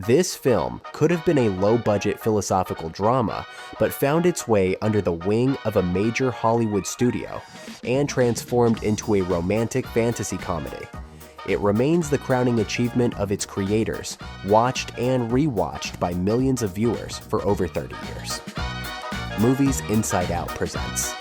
This film could have been a low-budget philosophical drama, but found its way under the wing of a major Hollywood studio and transformed into a romantic fantasy comedy. It remains the crowning achievement of its creators, watched and rewatched by millions of viewers for over 30 years. Movies Inside Out presents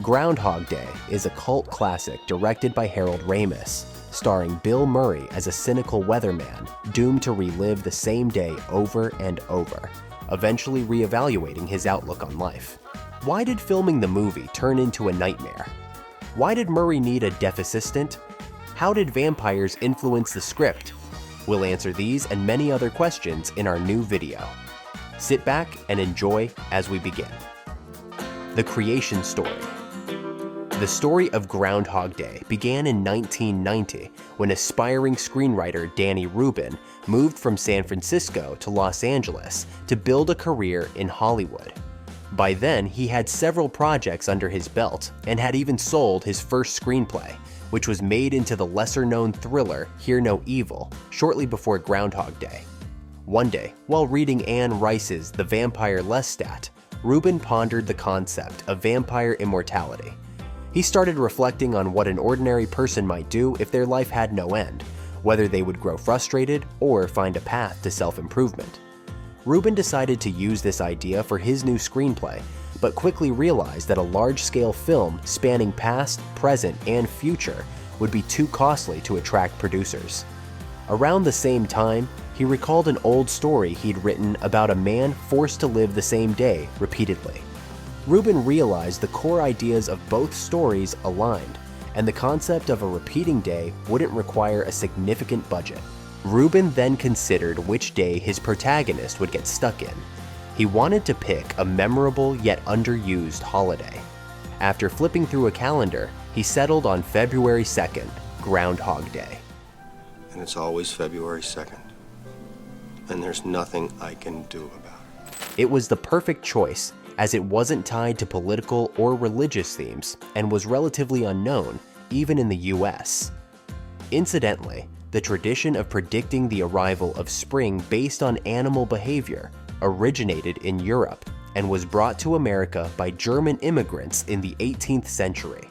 Groundhog Day is a cult classic directed by Harold Ramis, starring Bill Murray as a cynical weatherman doomed to relive the same day over and over, eventually reevaluating his outlook on life. Why did filming the movie turn into a nightmare? Why did Murray need a deaf assistant? How did vampires influence the script? We'll answer these and many other questions in our new video. Sit back and enjoy as we begin. The creation story. The story of Groundhog Day began in 1990 when aspiring screenwriter Danny Rubin moved from San Francisco to Los Angeles to build a career in Hollywood. By then, he had several projects under his belt and had even sold his first screenplay, which was made into the lesser-known thriller Hear No Evil shortly before Groundhog Day. One day, while reading Anne Rice's The Vampire Lestat, Rubin pondered the concept of vampire immortality. He started reflecting on what an ordinary person might do if their life had no end, whether they would grow frustrated or find a path to self-improvement. Rubin decided to use this idea for his new screenplay, but quickly realized that a large-scale film spanning past, present, and future would be too costly to attract producers. Around the same time, he recalled an old story he'd written about a man forced to live the same day repeatedly. Rubin realized the core ideas of both stories aligned, and the concept of a repeating day wouldn't require a significant budget. Rubin then considered which day his protagonist would get stuck in. He wanted to pick a memorable yet underused holiday. After flipping through a calendar, he settled on February 2nd, Groundhog Day. And it's always February 2nd. And there's nothing I can do about it. It was the perfect choice, as it wasn't tied to political or religious themes and was relatively unknown, even in the US. Incidentally, the tradition of predicting the arrival of spring based on animal behavior originated in Europe and was brought to America by German immigrants in the 18th century.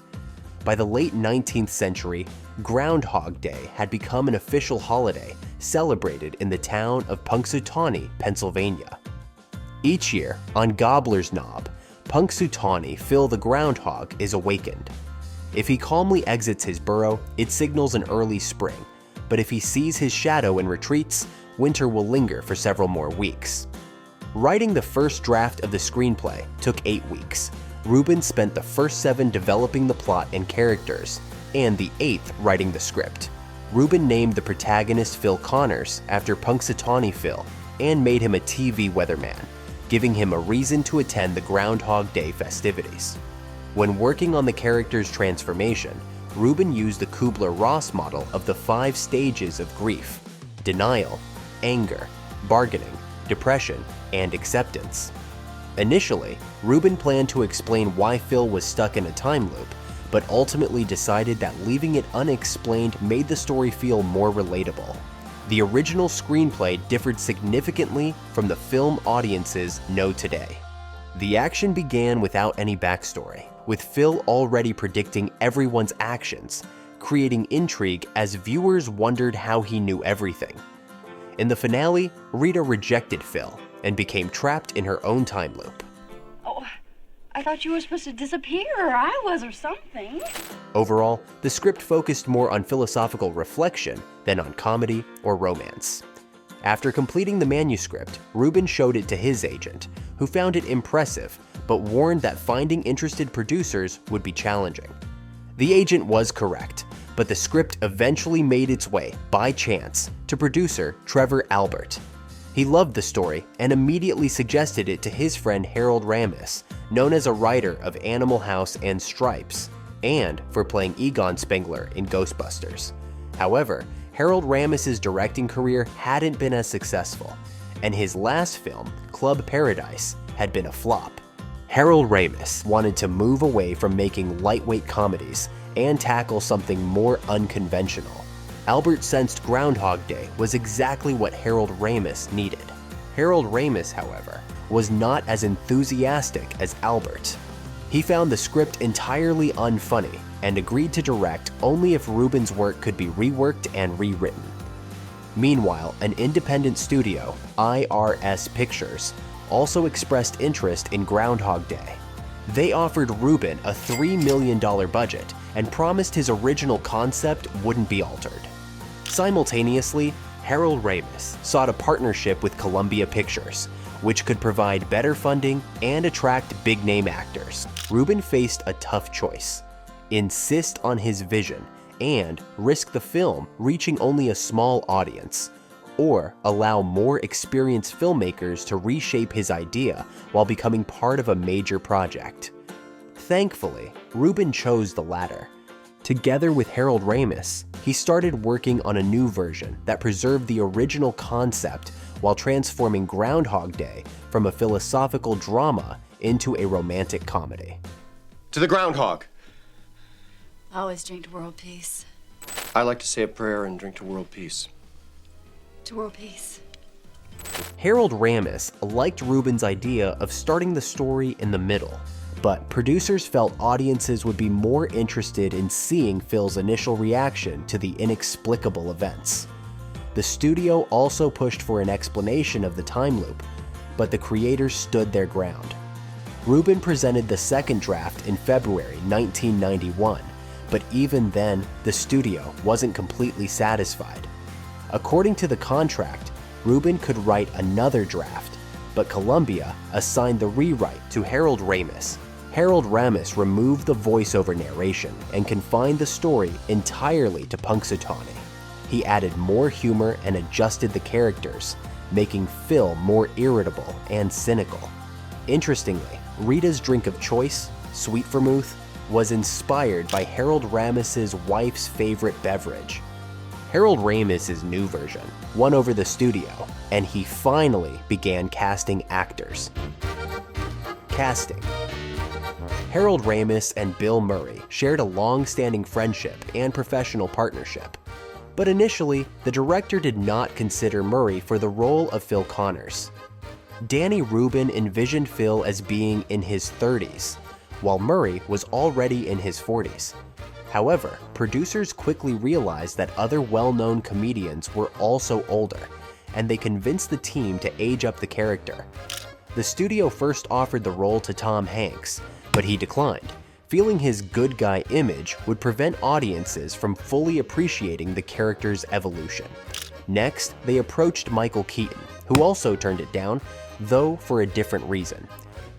By the late 19th century, Groundhog Day had become an official holiday celebrated in the town of Punxsutawney, Pennsylvania. Each year, on Gobbler's Knob, Punxsutawney Phil the groundhog is awakened. If he calmly exits his burrow, it signals an early spring, but if he sees his shadow and retreats, winter will linger for several more weeks. Writing the first draft of the screenplay took 8 weeks. Rubin spent the first 7 developing the plot and characters, and the 8th writing the script. Rubin named the protagonist Phil Connors after Punxsutawney Phil and made him a TV weatherman, giving him a reason to attend the Groundhog Day festivities. When working on the character's transformation, Rubin used the Kubler-Ross model of the 5 stages of grief: denial, anger, bargaining, depression, and acceptance. Initially, Rubin planned to explain why Phil was stuck in a time loop, but ultimately decided that leaving it unexplained made the story feel more relatable. The original screenplay differed significantly from the film audiences know today. The action began without any backstory, with Phil already predicting everyone's actions, creating intrigue as viewers wondered how he knew everything. In the finale, Rita rejected Phil and became trapped in her own time loop. Oh, I thought you were supposed to disappear, or I was, or something. Overall, the script focused more on philosophical reflection than on comedy or romance. After completing the manuscript, Rubin showed it to his agent, who found it impressive, but warned that finding interested producers would be challenging. The agent was correct, but the script eventually made its way, by chance, to producer Trevor Albert. He loved the story and immediately suggested it to his friend Harold Ramis, known as a writer of Animal House and Stripes, and for playing Egon Spengler in Ghostbusters. However, Harold Ramis's directing career hadn't been as successful, and his last film, Club Paradise, had been a flop. Harold Ramis wanted to move away from making lightweight comedies and tackle something more unconventional. Albert sensed Groundhog Day was exactly what Harold Ramis needed. Harold Ramis, however, was not as enthusiastic as Albert. He found the script entirely unfunny and agreed to direct only if Rubin's work could be reworked and rewritten. Meanwhile, an independent studio, IRS Pictures, also expressed interest in Groundhog Day. They offered Rubin a $3 million budget and promised his original concept wouldn't be altered. Simultaneously, Harold Ramis sought a partnership with Columbia Pictures, which could provide better funding and attract big-name actors. Rubin faced a tough choice: insist on his vision and risk the film reaching only a small audience, or allow more experienced filmmakers to reshape his idea while becoming part of a major project. Thankfully, Rubin chose the latter. Together with Harold Ramis, he started working on a new version that preserved the original concept while transforming Groundhog Day from a philosophical drama into a romantic comedy. To the groundhog. Always drink to world peace. I like to say a prayer and drink to world peace. To world peace. Harold Ramis liked Rubin's idea of starting the story in the middle, but producers felt audiences would be more interested in seeing Phil's initial reaction to the inexplicable events. The studio also pushed for an explanation of the time loop, but the creators stood their ground. Rubin presented the second draft in February 1991, but even then, the studio wasn't completely satisfied. According to the contract, Rubin could write another draft, but Columbia assigned the rewrite to Harold Ramis. Harold Ramis removed the voiceover narration and confined the story entirely to Punxsutawney. He added more humor and adjusted the characters, making Phil more irritable and cynical. Interestingly, Rita's drink of choice, sweet vermouth, was inspired by Harold Ramis's wife's favorite beverage. Harold Ramis' new version won over the studio, and he finally began casting actors. Casting. Harold Ramis and Bill Murray shared a long-standing friendship and professional partnership, but initially, the director did not consider Murray for the role of Phil Connors. Danny Rubin envisioned Phil as being in his 30s, while Murray was already in his 40s. However, producers quickly realized that other well-known comedians were also older, and they convinced the team to age up the character. The studio first offered the role to Tom Hanks, but he declined, feeling his good guy image would prevent audiences from fully appreciating the character's evolution. Next, they approached Michael Keaton, who also turned it down, though for a different reason.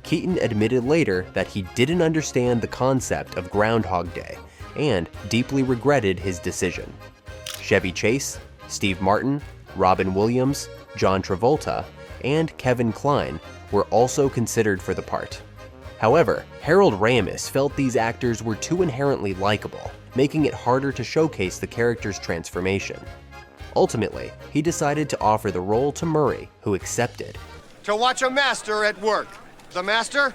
Keaton admitted later that he didn't understand the concept of Groundhog Day and deeply regretted his decision. Chevy Chase, Steve Martin, Robin Williams, John Travolta, and Kevin Kline were also considered for the part. However, Harold Ramis felt these actors were too inherently likable, making it harder to showcase the character's transformation. Ultimately, he decided to offer the role to Murray, who accepted. To watch a master at work. The master?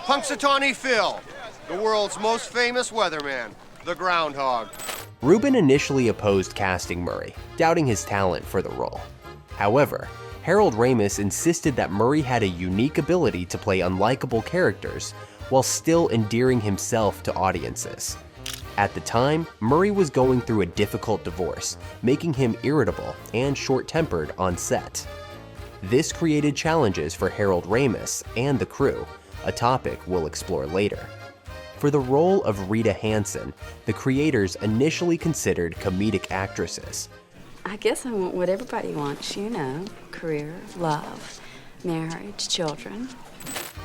Punxsutawney Phil, the world's most famous weatherman, the Groundhog. Rubin initially opposed casting Murray, doubting his talent for the role. However, Harold Ramis insisted that Murray had a unique ability to play unlikable characters while still endearing himself to audiences. At the time, Murray was going through a difficult divorce, making him irritable and short-tempered on set. This created challenges for Harold Ramis and the crew, a topic we'll explore later. For the role of Rita Hansen, the creators initially considered comedic actresses. I guess I want what everybody wants, you know, career, love, marriage, children.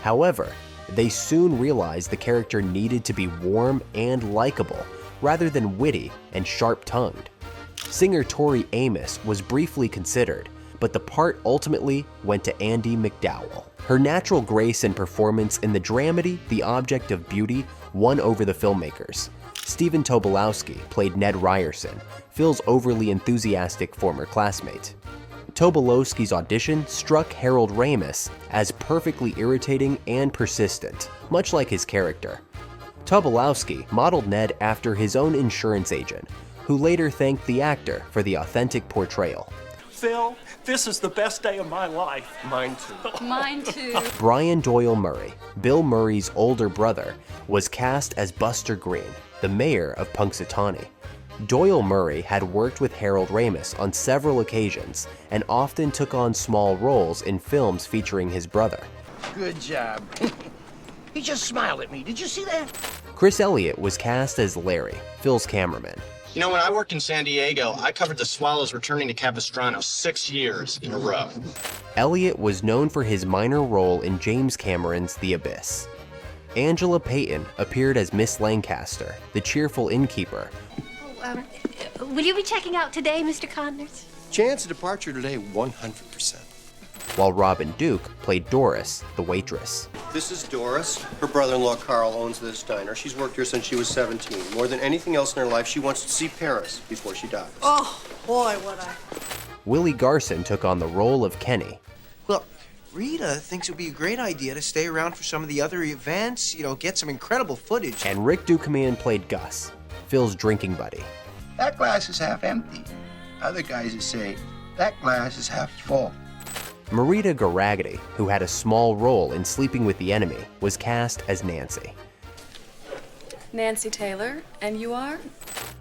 However, they soon realized the character needed to be warm and likable, rather than witty and sharp-tongued. Singer Tori Amos was briefly considered, but the part ultimately went to Andie MacDowell. Her natural grace and performance in the dramedy The Object of Beauty won over the filmmakers. Stephen Tobolowsky played Ned Ryerson, Phil's overly enthusiastic former classmate. Tobolowsky's audition struck Harold Ramis as perfectly irritating and persistent, much like his character. Tobolowsky modeled Ned after his own insurance agent, who later thanked the actor for the authentic portrayal. Phil, this is the best day of my life. Mine too. Mine too. Brian Doyle Murray, Bill Murray's older brother, was cast as Buster Green, the mayor of Punxsutawney. Doyle Murray had worked with Harold Ramis on several occasions and often took on small roles in films featuring his brother. Good job. He just smiled at me. Did you see that? Chris Elliott was cast as Larry, Phil's cameraman. You know, when I worked in San Diego, I covered the Swallows returning to Capistrano 6 years in a row. Elliott was known for his minor role in James Cameron's The Abyss. Angela Payton appeared as Miss Lancaster, the cheerful innkeeper. Will you be checking out today, Mr. Connors? Chance of departure today, 100%. While Robin Duke played Doris, the waitress. This is Doris. Her brother-in-law Carl owns this diner. She's worked here since she was 17. More than anything else in her life, she wants to see Paris before she dies. Oh, boy, would I. Willie Garson took on the role of Kenny. Well, Rita thinks it would be a great idea to stay around for some of the other events, get some incredible footage. And Rick Dukeman played Gus, Phil's drinking buddy. That glass is half empty. Other guys would say, that glass is half full. Marita Garagity, who had a small role in Sleeping with the Enemy, was cast as Nancy. Nancy Taylor, and you are?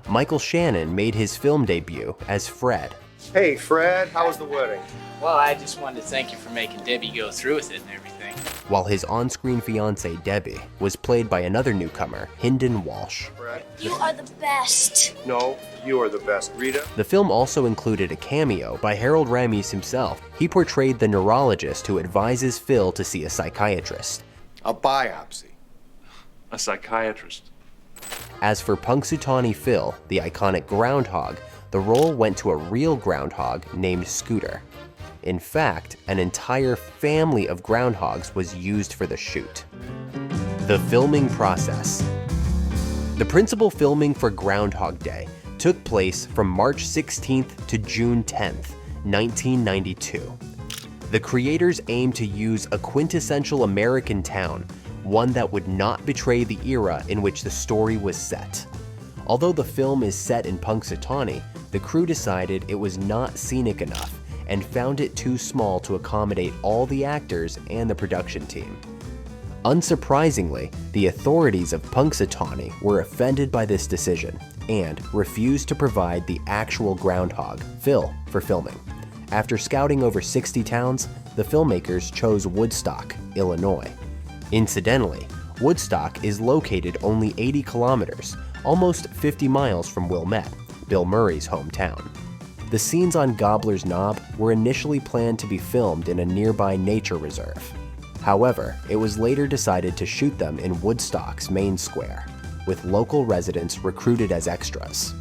Michael Shannon made his film debut as Fred. Hey, Fred, how was the wedding? Well, I just wanted to thank you for making Debbie go through with it and everything. While his on-screen fiancée Debbie was played by another newcomer, Hynden Walsh. Fred? You are the best. No, you are the best. Rita? The film also included a cameo by Harold Ramis himself. He portrayed the neurologist who advises Phil to see a psychiatrist. A biopsy. A psychiatrist. As for Punxsutawney Phil, the iconic Groundhog, the role went to a real groundhog named Scooter. In fact, an entire family of groundhogs was used for the shoot. The filming process. The principal filming for Groundhog Day took place from March 16th to June 10th, 1992. The creators aimed to use a quintessential American town, one that would not betray the era in which the story was set. Although the film is set in Punxsutawney, the crew decided it was not scenic enough and found it too small to accommodate all the actors and the production team. Unsurprisingly, the authorities of Punxsutawney were offended by this decision and refused to provide the actual groundhog, Phil, for filming. After scouting over 60 towns, the filmmakers chose Woodstock, Illinois. Incidentally, Woodstock is located only 80 kilometers, almost 50 miles from Wilmette, Bill Murray's hometown. The scenes on Gobbler's Knob were initially planned to be filmed in a nearby nature reserve. However, it was later decided to shoot them in Woodstock's main square, with local residents recruited as extras.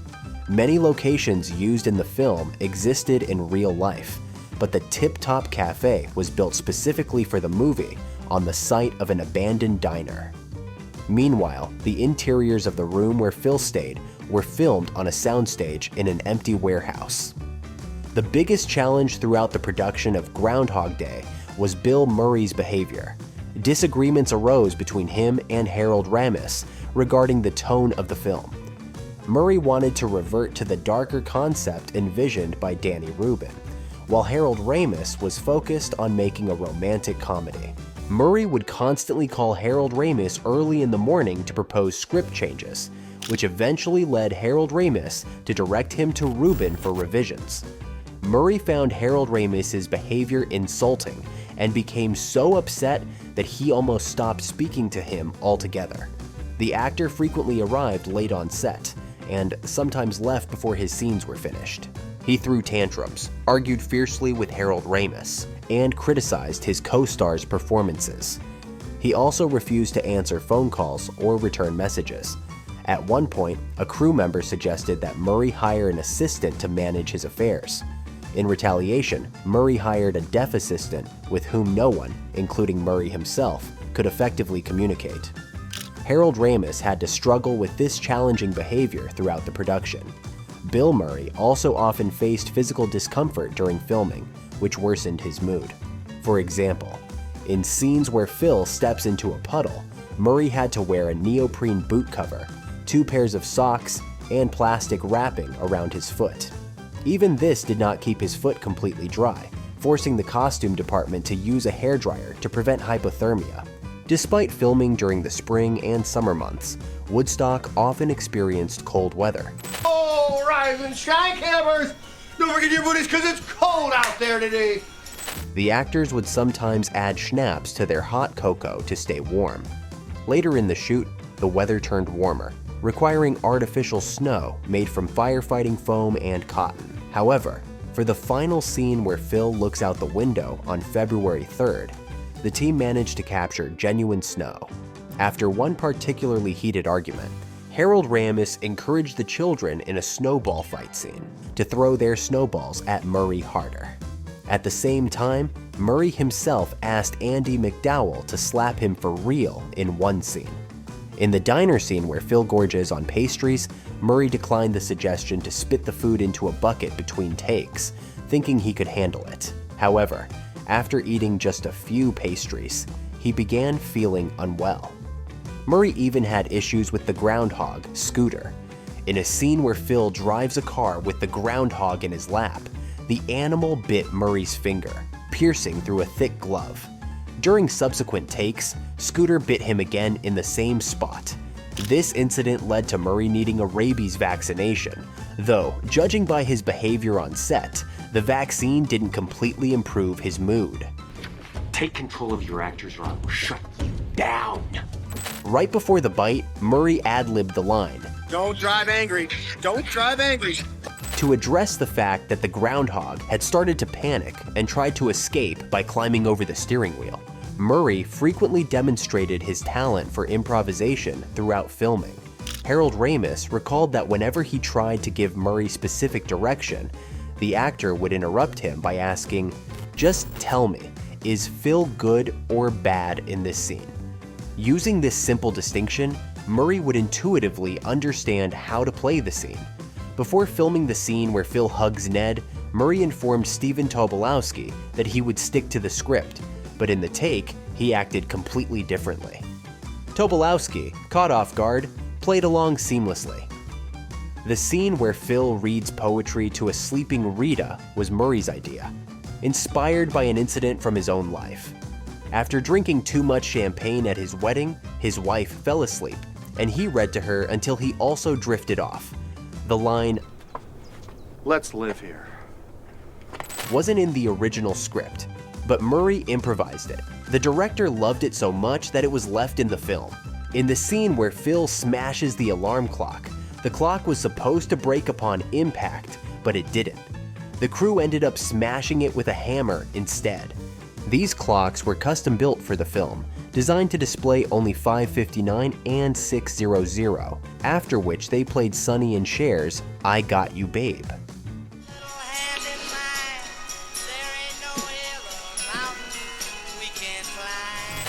Many locations used in the film existed in real life, but the Tip Top Cafe was built specifically for the movie on the site of an abandoned diner. Meanwhile, the interiors of the room where Phil stayed were filmed on a soundstage in an empty warehouse. The biggest challenge throughout the production of Groundhog Day was Bill Murray's behavior. Disagreements arose between him and Harold Ramis regarding the tone of the film. Murray wanted to revert to the darker concept envisioned by Danny Rubin, while Harold Ramis was focused on making a romantic comedy. Murray would constantly call Harold Ramis early in the morning to propose script changes, which eventually led Harold Ramis to direct him to Rubin for revisions. Murray found Harold Ramis's behavior insulting and became so upset that he almost stopped speaking to him altogether. The actor frequently arrived late on set, and sometimes left before his scenes were finished. He threw tantrums, argued fiercely with Harold Ramis, and criticized his co-stars' performances. He also refused to answer phone calls or return messages. At one point, a crew member suggested that Murray hire an assistant to manage his affairs. In retaliation, Murray hired a deaf assistant with whom no one, including Murray himself, could effectively communicate. Harold Ramis had to struggle with this challenging behavior throughout the production. Bill Murray also often faced physical discomfort during filming, which worsened his mood. For example, in scenes where Phil steps into a puddle, Murray had to wear a neoprene boot cover, 2 pairs of socks, and plastic wrapping around his foot. Even this did not keep his foot completely dry, forcing the costume department to use a hairdryer to prevent hypothermia. Despite filming during the spring and summer months, Woodstock often experienced cold weather. Oh, rise and shine, campers! Don't forget your booties because it's cold out there today. The actors would sometimes add schnapps to their hot cocoa to stay warm. Later in the shoot, the weather turned warmer, requiring artificial snow made from firefighting foam and cotton. However, for the final scene where Phil looks out the window on February 3rd, the team managed to capture genuine snow. After one particularly heated argument, Harold Ramis encouraged the children in a snowball fight scene to throw their snowballs at Murray harder. At the same time, Murray himself asked Andy McDowell to slap him for real in one scene. In the diner scene where Phil gorges on pastries, Murray declined the suggestion to spit the food into a bucket between takes, thinking he could handle it. However, after eating just a few pastries, he began feeling unwell. Murray even had issues with the groundhog, Scooter. In a scene where Phil drives a car with the groundhog in his lap, the animal bit Murray's finger, piercing through a thick glove. During subsequent takes, Scooter bit him again in the same spot. This incident led to Murray needing a rabies vaccination, though, judging by his behavior on set, the vaccine didn't completely improve his mood. Take control of your actors or I will shut you down. Right before the bite, Murray ad-libbed the line, Don't drive angry. Don't drive angry. to address the fact that the groundhog had started to panic and tried to escape by climbing over the steering wheel. Murray frequently demonstrated his talent for improvisation throughout filming. Harold Ramis recalled that whenever he tried to give Murray specific direction, the actor would interrupt him by asking, "Just tell me, is Phil good or bad in this scene?" Using this simple distinction, Murray would intuitively understand how to play the scene. Before filming the scene where Phil hugs Ned, Murray informed Stephen Tobolowsky that he would stick to the script, but in the take, he acted completely differently. Tobolowsky, caught off guard, played along seamlessly. The scene where Phil reads poetry to a sleeping Rita was Murray's idea, inspired by an incident from his own life. After drinking too much champagne at his wedding, his wife fell asleep, and he read to her until he also drifted off. The line, Let's live here, wasn't in the original script, but Murray improvised it. The director loved it so much that it was left in the film. In the scene where Phil smashes the alarm clock, the clock was supposed to break upon impact, but it didn't. The crew ended up smashing it with a hammer instead. These clocks were custom built for the film, designed to display only 5:59 and 6:00, after which they played Sonny and Cher's I Got You Babe.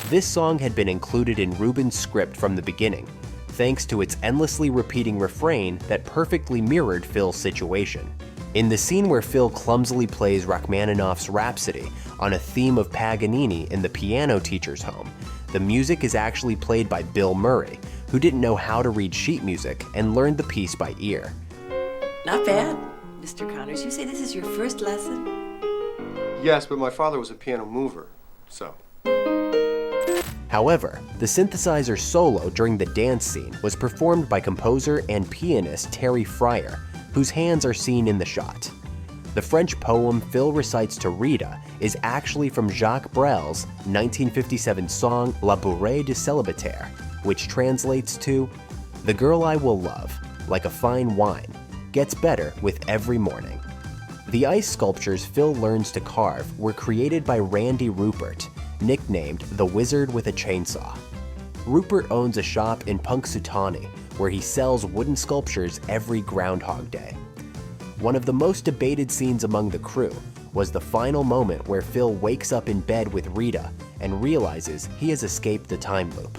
This song had been included in Rubin's script from the beginning, thanks to its endlessly repeating refrain that perfectly mirrored Phil's situation. In the scene where Phil clumsily plays Rachmaninoff's Rhapsody on a theme of Paganini in the piano teacher's home, the music is actually played by Bill Murray, who didn't know how to read sheet music and learned the piece by ear. Not bad, Mr. Connors. You say this is your first lesson? Yes, but my father was a piano mover, so. However, the synthesizer solo during the dance scene was performed by composer and pianist Terry Fryer, whose hands are seen in the shot. The French poem Phil recites to Rita is actually from Jacques Brel's 1957 song La Bourrée de Célibataire, which translates to, "The girl I will love, like a fine wine, gets better with every morning." The ice sculptures Phil learns to carve were created by Randy Rupert, nicknamed the Wizard with a Chainsaw. Rupert owns a shop in Punxsutawney where he sells wooden sculptures every Groundhog Day. One of the most debated scenes among the crew was the final moment where Phil wakes up in bed with Rita and realizes he has escaped the time loop.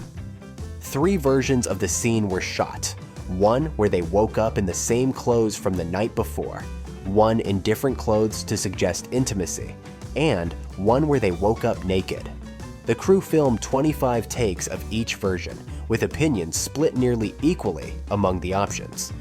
3 versions of the scene were shot, one where they woke up in the same clothes from the night before, one in different clothes to suggest intimacy, and one where they woke up naked. The crew filmed 25 takes of each version, with opinions split nearly equally among the options.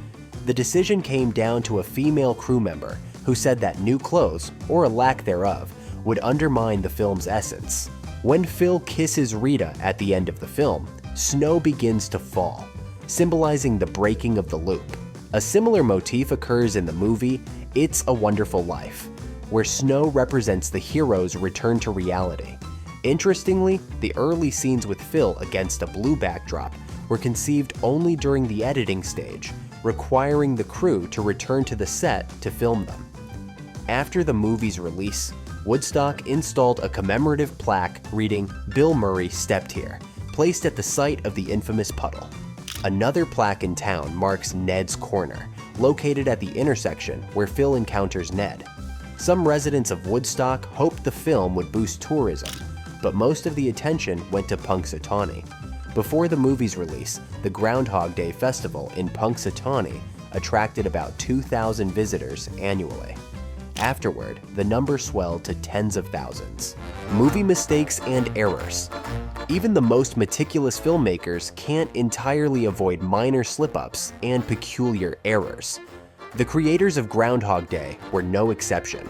The decision came down to a female crew member who said that new clothes, or a lack thereof, would undermine the film's essence. When Phil kisses Rita at the end of the film, snow begins to fall, symbolizing the breaking of the loop. A similar motif occurs in the movie It's a Wonderful Life, where snow represents the hero's return to reality. Interestingly, the early scenes with Phil against a blue backdrop were conceived only during the editing stage, requiring the crew to return to the set to film them. After the movie's release, Woodstock installed a commemorative plaque reading "Bill Murray stepped here," placed at the site of the infamous puddle. Another plaque in town marks Ned's Corner, located at the intersection where Phil encounters Ned. Some residents of Woodstock hoped the film would boost tourism, but most of the attention went to Punxsutawney. Before the movie's release, the Groundhog Day Festival in Punxsutawney attracted about 2,000 visitors annually. Afterward, the number swelled to tens of thousands. Movie mistakes and errors. Even the most meticulous filmmakers can't entirely avoid minor slip-ups and peculiar errors. The creators of Groundhog Day were no exception.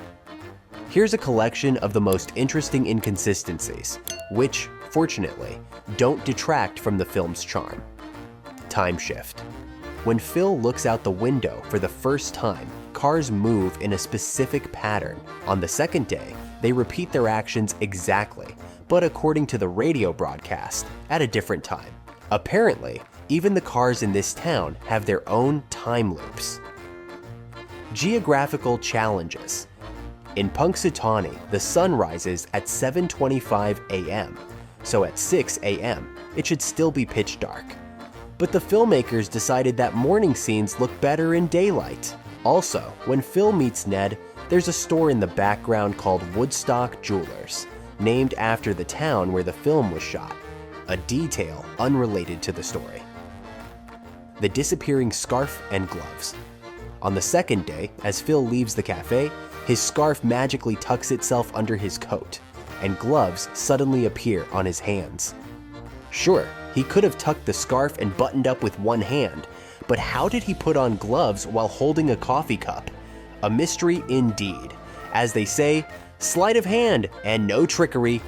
Here's a collection of the most interesting inconsistencies, which, fortunately, don't detract from the film's charm. Time shift. When Phil looks out the window for the first time, cars move in a specific pattern. On the second day, they repeat their actions exactly, but according to the radio broadcast, at a different time. Apparently, even the cars in this town have their own time loops. Geographical challenges. In Punxsutawney, the sun rises at 7:25 a.m., so at 6 a.m., it should still be pitch dark. But the filmmakers decided that morning scenes look better in daylight. Also, when Phil meets Ned, there's a store in the background called Woodstock Jewelers, named after the town where the film was shot, a detail unrelated to the story. The disappearing scarf and gloves. On the second day, as Phil leaves the cafe, his scarf magically tucks itself under his coat, and gloves suddenly appear on his hands. Sure, he could have tucked the scarf and buttoned up with one hand, but how did he put on gloves while holding a coffee cup? A mystery indeed. As they say, sleight of hand and no trickery.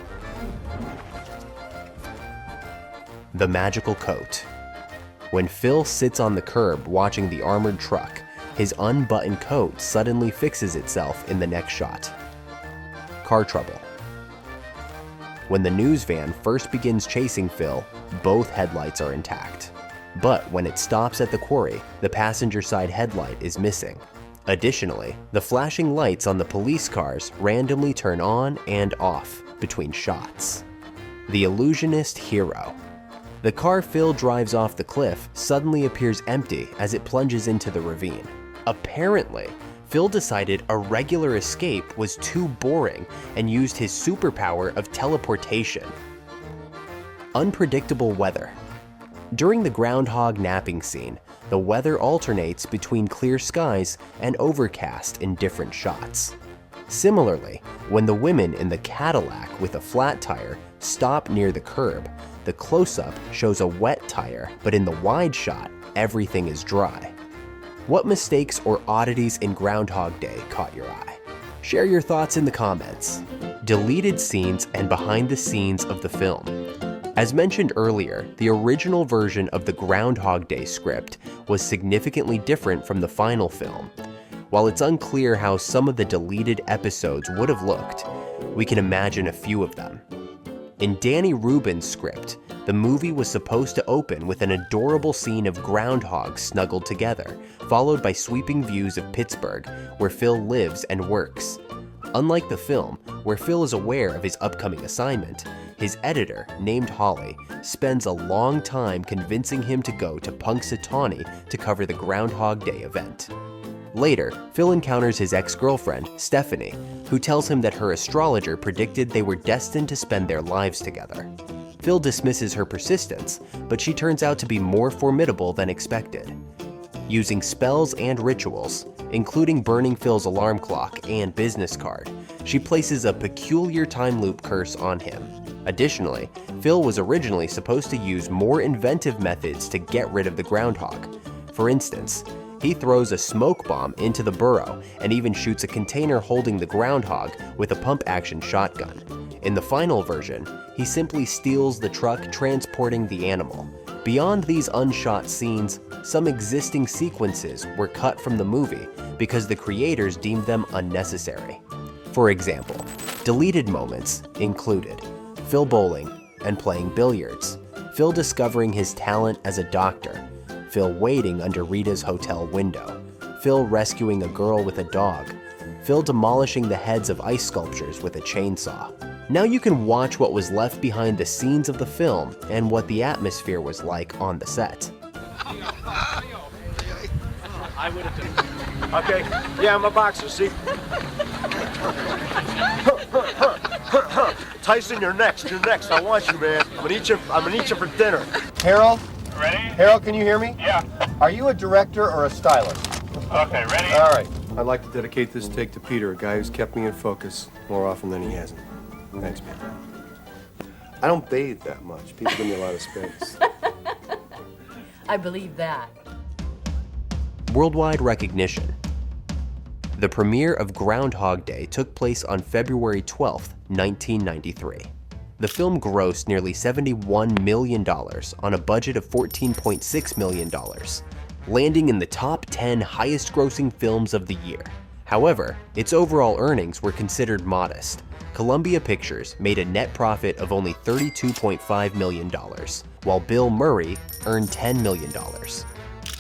The magical coat. When Phil sits on the curb watching the armored truck, his unbuttoned coat suddenly fixes itself in the next shot. Car trouble. When the news van first begins chasing Phil, both headlights are intact. But when it stops at the quarry, the passenger side headlight is missing. Additionally, the flashing lights on the police cars randomly turn on and off between shots. The illusionist hero. The car Phil drives off the cliff suddenly appears empty as it plunges into the ravine. Apparently, Phil decided a regular escape was too boring and used his superpower of teleportation. Unpredictable weather. During the groundhog napping scene, the weather alternates between clear skies and overcast in different shots. Similarly, when the women in the Cadillac with a flat tire stop near the curb, the close-up shows a wet tire, but in the wide shot, everything is dry. What mistakes or oddities in Groundhog Day caught your eye? Share your thoughts in the comments. Deleted scenes and behind the scenes of the film. As mentioned earlier, the original version of the Groundhog Day script was significantly different from the final film. While it's unclear how some of the deleted episodes would have looked, we can imagine a few of them. In Danny Rubin's script, the movie was supposed to open with an adorable scene of groundhogs snuggled together, followed by sweeping views of Pittsburgh, where Phil lives and works. Unlike the film, where Phil is aware of his upcoming assignment, his editor, named Holly, spends a long time convincing him to go to Punxsutawney to cover the Groundhog Day event. Later, Phil encounters his ex-girlfriend, Stephanie, who tells him that her astrologer predicted they were destined to spend their lives together. Phil dismisses her persistence, but she turns out to be more formidable than expected. Using spells and rituals, including burning Phil's alarm clock and business card, she places a peculiar time loop curse on him. Additionally, Phil was originally supposed to use more inventive methods to get rid of the groundhog. For instance, He throws a smoke bomb into the burrow and even shoots a container holding the groundhog with a pump-action shotgun. In the final version, he simply steals the truck transporting the animal. Beyond these unshot scenes, some existing sequences were cut from the movie because the creators deemed them unnecessary. For example, deleted moments included Phil bowling and playing billiards, Phil discovering his talent as a doctor, Phil waiting under Rita's hotel window, Phil rescuing a girl with a dog, Phil demolishing the heads of ice sculptures with a chainsaw. Now you can watch what was left behind the scenes of the film and what the atmosphere was like on the set. I would have done. Okay, yeah, I'm a boxer, see? Tyson, you're next, I want you, man. I'm gonna eat you for dinner. Harold? Ready? Harold, can you hear me? Yeah. Are you a director or a stylist? Okay, ready? All right. I'd like to dedicate this take to Peter, a guy who's kept me in focus more often than he hasn't. Thanks, man. I don't bathe that much. People give me a lot of space. I believe that. Worldwide recognition. The premiere of Groundhog Day took place on February 12, 1993. The film grossed nearly $71 million on a budget of $14.6 million, landing in the top 10 highest-grossing films of the year. However, its overall earnings were considered modest. Columbia Pictures made a net profit of only $32.5 million, while Bill Murray earned $10 million.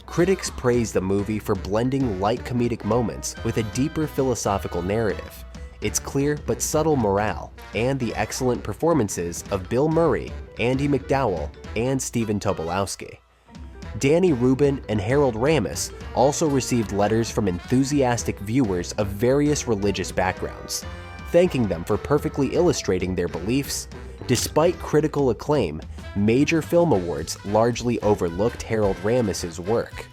Critics praised the movie for blending light comedic moments with a deeper philosophical narrative, its clear but subtle morale, and the excellent performances of Bill Murray, Andy McDowell, and Stephen Tobolowsky. Danny Rubin and Harold Ramis also received letters from enthusiastic viewers of various religious backgrounds, thanking them for perfectly illustrating their beliefs. Despite critical acclaim, major film awards largely overlooked Harold Ramis's work.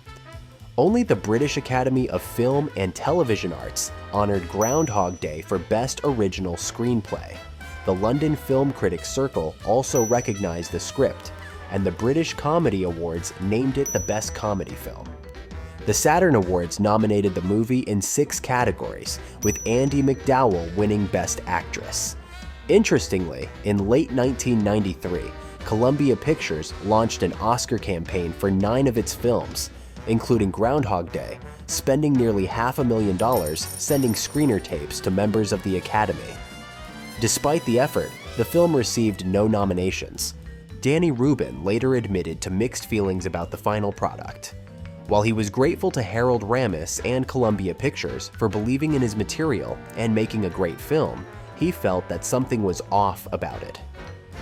Only the British Academy of Film and Television Arts honored Groundhog Day for Best Original Screenplay. The London Film Critics Circle also recognized the script, and the British Comedy Awards named it the Best Comedy Film. The Saturn Awards nominated the movie in 6 categories, with Andy McDowell winning Best Actress. Interestingly, in late 1993, Columbia Pictures launched an Oscar campaign for 9 of its films, including Groundhog Day, spending nearly $500,000 sending screener tapes to members of the Academy. Despite the effort, the film received no nominations. Danny Rubin later admitted to mixed feelings about the final product. While he was grateful to Harold Ramis and Columbia Pictures for believing in his material and making a great film, he felt that something was off about it.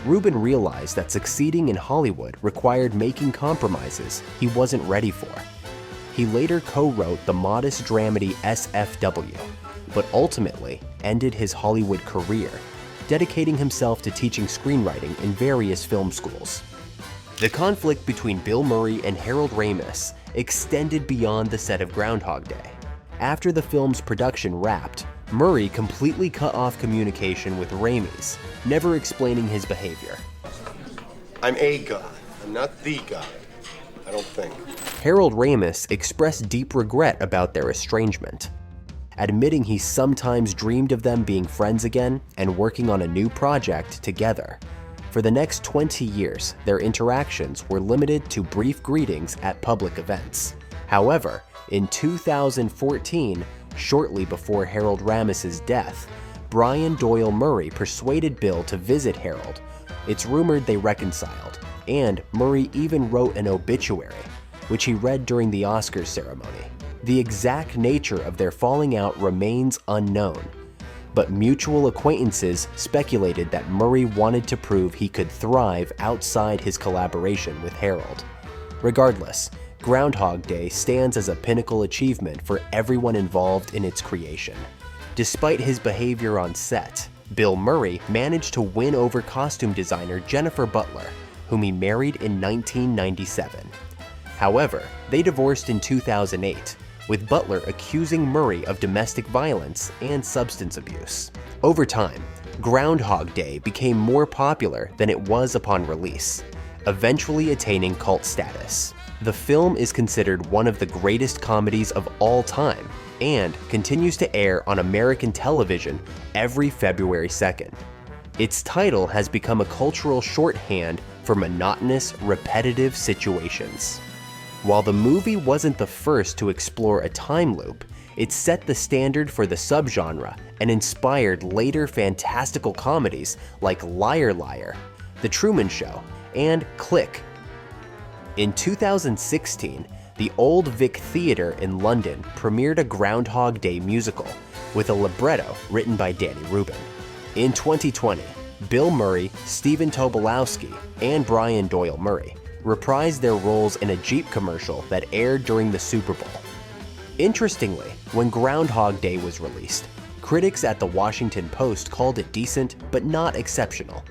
Rubin realized that succeeding in Hollywood required making compromises he wasn't ready for. He later co-wrote the modest dramedy SFW, but ultimately ended his Hollywood career, dedicating himself to teaching screenwriting in various film schools. The conflict between Bill Murray and Harold Ramis extended beyond the set of Groundhog Day. After the film's production wrapped, Murray completely cut off communication with Ramis, never explaining his behavior. I'm a guy. I'm not the guy. I don't think. Harold Ramis expressed deep regret about their estrangement, admitting he sometimes dreamed of them being friends again and working on a new project together. For the next 20 years, their interactions were limited to brief greetings at public events. However, in 2014, shortly before Harold Ramis's death, Brian Doyle Murray persuaded Bill to visit Harold. It's rumored they reconciled, and Murray even wrote an obituary, which he read during the Oscars ceremony. The exact nature of their falling out remains unknown, but mutual acquaintances speculated that Murray wanted to prove he could thrive outside his collaboration with Harold. Regardless, Groundhog Day stands as a pinnacle achievement for everyone involved in its creation. Despite his behavior on set, Bill Murray managed to win over costume designer Jennifer Butler, whom he married in 1997. However, they divorced in 2008, with Butler accusing Murray of domestic violence and substance abuse. Over time, Groundhog Day became more popular than it was upon release, eventually attaining cult status. The film is considered one of the greatest comedies of all time and continues to air on American television every February 2nd. Its title has become a cultural shorthand for monotonous, repetitive situations. While the movie wasn't the first to explore a time loop, it set the standard for the subgenre and inspired later fantastical comedies like Liar Liar, The Truman Show, and Click. In 2016, the Old Vic Theatre in London premiered a Groundhog Day musical with a libretto written by Danny Rubin. In 2020, Bill Murray, Stephen Tobolowsky, and Brian Doyle Murray reprised their roles in a Jeep commercial that aired during the Super Bowl. Interestingly, when Groundhog Day was released, critics at the Washington Post called it decent but not exceptional,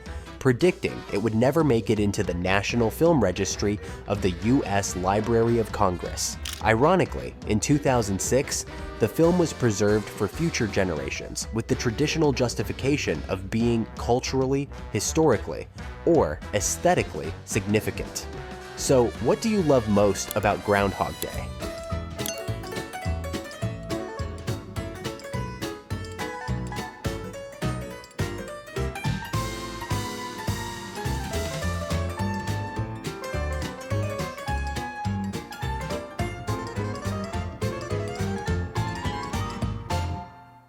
predicting it would never make it into the National Film Registry of the U.S. Library of Congress. Ironically, in 2006, the film was preserved for future generations with the traditional justification of being culturally, historically, or aesthetically significant. So, what do you love most about Groundhog Day?